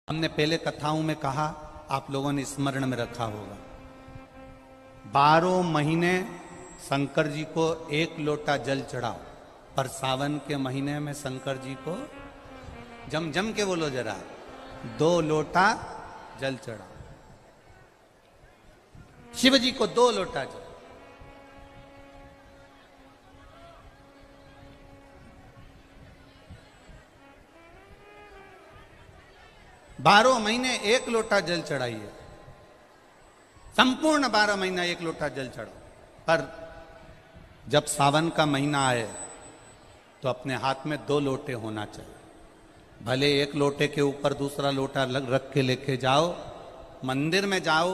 हमने पहले कथाओं में कहा, आप लोगों ने स्मरण में रखा होगा, 12 महीने शंकर जी को 1 लोटा जल चढ़ाओ, पर सावन के महीने में शंकर जी को जम जम के बोलो जरा 2 लोटा जल चढ़ाओ। शिव जी को 2 लोटा जल। बारह महीने 1 लोटा जल चढ़ाइए, संपूर्ण 12 महीना 1 लोटा जल चढ़ाओ। पर जब सावन का महीना आए तो अपने हाथ में 2 लोटे होना चाहिए। भले 1 लोटे के ऊपर दूसरा लोटा रख के लेके जाओ, मंदिर में जाओ,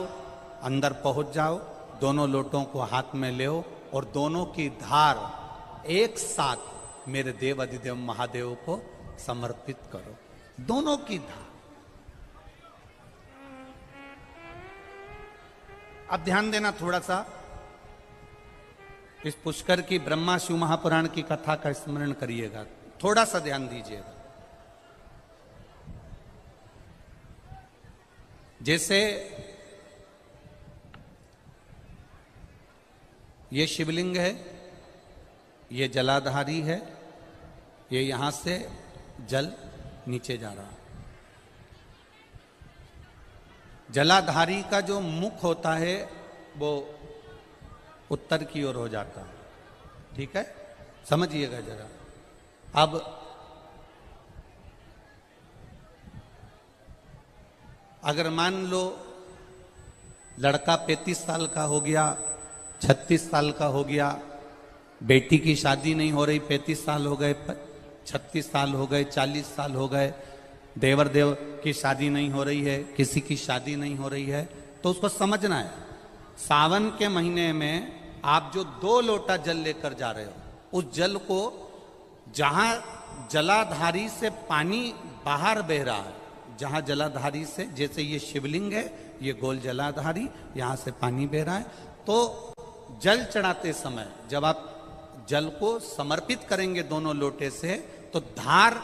अंदर पहुंच जाओ, दोनों लोटों को हाथ में ले और दोनों की धार एक साथ मेरे देव अधिदेव महादेव को समर्पित करो। दोनों की धार। अब ध्यान देना थोड़ा सा, इस पुष्कर की ब्रह्मा शिव महापुराण की कथा का स्मरण करिएगा, थोड़ा सा ध्यान दीजिएगा। जैसे ये शिवलिंग है, ये जलाधारी है, ये यहां से जल नीचे जा रहा है। जलाधारी का जो मुख होता है वो उत्तर की ओर हो जाता है, ठीक है, समझिएगा जरा। अब अगर मान लो लड़का 35 साल का हो गया, 36 साल का हो गया, बेटी की शादी नहीं हो रही, 35 साल हो गए, 36 साल हो गए, 40 साल हो गए, देवर देव की शादी नहीं हो रही है, किसी की शादी नहीं हो रही है, तो उसको समझना है सावन के महीने में आप जो 2 लोटा जल लेकर जा रहे हो, उस जल को जहां जलाधारी से पानी बाहर बह रहा है, जहां जलाधारी से, जैसे ये शिवलिंग है, ये गोल जलाधारी, यहां से पानी बह रहा है, तो जल चढ़ाते समय जब आप जल को समर्पित करेंगे दोनों लोटे से, तो धार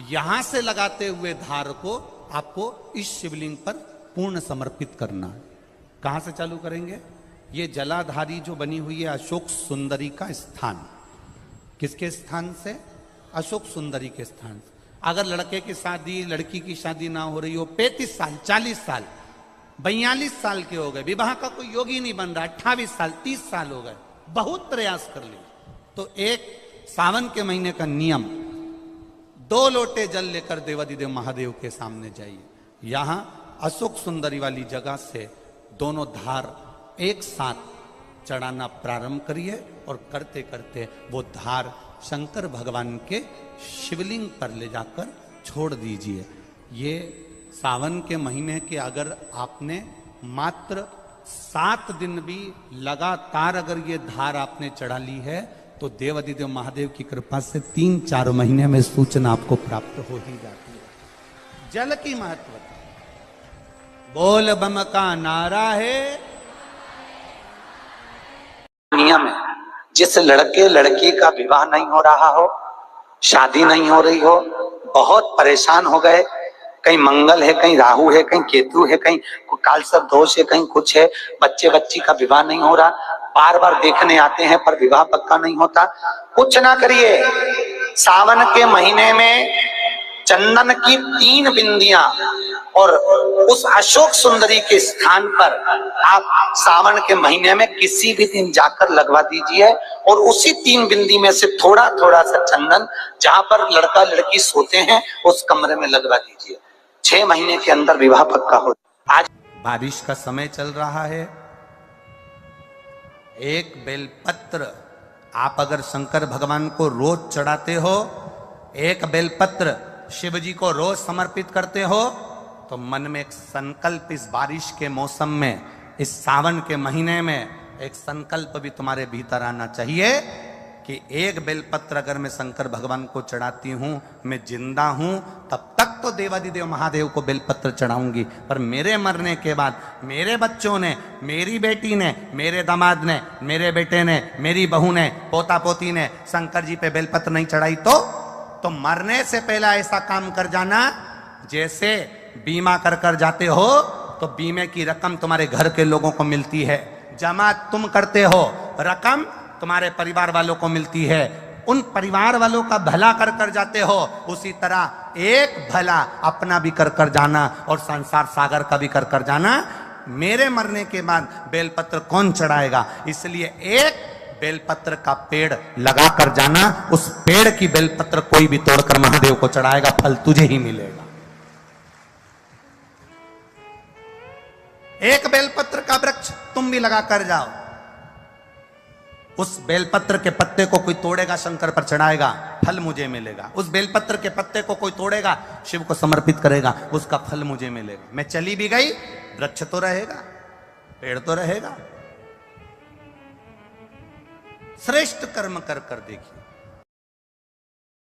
यहां से लगाते हुए धार को आपको इस शिवलिंग पर पूर्ण समर्पित करना है। कहां से चालू करेंगे? ये जलाधारी जो बनी हुई है अशोक सुंदरी का स्थान, किसके स्थान से? अशोक सुंदरी के स्थान से। अगर लड़के की शादी, लड़की की शादी ना हो रही हो, 35 साल, 40 साल, 42 साल के हो गए, विवाह का कोई योगी नहीं बन रहा, 28 साल, 30 साल हो गए, बहुत प्रयास कर लिए, तो एक सावन के महीने का नियम, 2 लोटे जल लेकर देवाधिदेव महादेव के सामने जाइए। यहां अशोक सुंदरी वाली जगह से दोनों धार एक साथ चढ़ाना प्रारंभ करिए और करते करते वो धार शंकर भगवान के शिवलिंग पर ले जाकर छोड़ दीजिए। ये सावन के महीने के अगर आपने मात्र 7 दिन भी लगातार अगर ये धार आपने चढ़ा ली है, तो देव अधिदेव महादेव की कृपा से 3-4 महीने में सूचना आपको प्राप्त हो ही जाती है। जल की महत्वता, बोल बम का नारा है। नियम है, जिस लड़के लड़की का विवाह नहीं हो रहा हो, शादी नहीं हो रही हो, बहुत परेशान हो गए, कहीं मंगल है, कहीं राहु है, कहीं केतु है, कहीं काल सर्प दोष है, कहीं कुछ है, बच्चे बच्ची का विवाह नहीं हो रहा, बार बार देखने आते हैं पर विवाह पक्का नहीं होता, कुछ ना करिए। सावन के महीने में चंदन की 3 बिंदियां और उस अशोक सुंदरी के स्थान पर आप सावन के महीने में किसी भी दिन जाकर लगवा दीजिए और उसी 3 बिंदी में से थोड़ा थोड़ा सा चंदन जहां पर लड़का लड़की सोते हैं उस कमरे में लगवा दीजिए। 6 महीने के अंदर विवाह पक्का हो। आज बारिश का समय चल रहा है, एक बेलपत्र आप अगर शंकर भगवान को रोज चढ़ाते हो, एक बेलपत्र शिव जी को रोज समर्पित करते हो, तो मन में एक संकल्प इस बारिश के मौसम में, इस सावन के महीने में एक संकल्प भी तुम्हारे भीतर आना चाहिए कि एक बेलपत्र अगर मैं शंकर भगवान को चढ़ाती हूं, मैं जिंदा हूं, तब तक तो देवाधिदेव महादेव को बेलपत्र चढ़ाऊंगी, पर मेरे मरने के बाद मेरे बच्चों ने, मेरी बेटी ने, मेरे दामाद ने, मेरे बेटे ने, मेरी बहू ने, पोता पोती ने शंकर जी पे बेलपत्र नहीं चढ़ाई तो मरने से पहला ऐसा काम कर जाना जैसे बीमा कर कर जाते हो तो बीमे की रकम तुम्हारे घर के लोगों को मिलती है। जमा तुम करते हो, रकम तुम्हारे परिवार वालों को मिलती है। उन परिवार वालों का भला कर कर जाते हो, उसी तरह एक भला अपना भी कर कर जाना और संसार सागर का भी कर कर जाना। मेरे मरने के बाद बेलपत्र कौन चढ़ाएगा, इसलिए एक बेलपत्र का पेड़ लगा कर जाना। उस पेड़ की बेलपत्र कोई भी तोड़कर महादेव को चढ़ाएगा, फल तुझे ही मिलेगा। एक बेलपत्र का वृक्ष तुम भी लगा कर जाओ, उस बेलपत्र के पत्ते को कोई तोड़ेगा, शंकर पर चढ़ाएगा, फल मुझे मिलेगा। उस बेलपत्र के पत्ते को कोई तोड़ेगा, शिव को समर्पित करेगा, उसका फल मुझे मिलेगा। मैं चली भी गई, वृक्ष तो रहेगा, पेड़ तो रहेगा। श्रेष्ठ कर्म कर कर देखिए।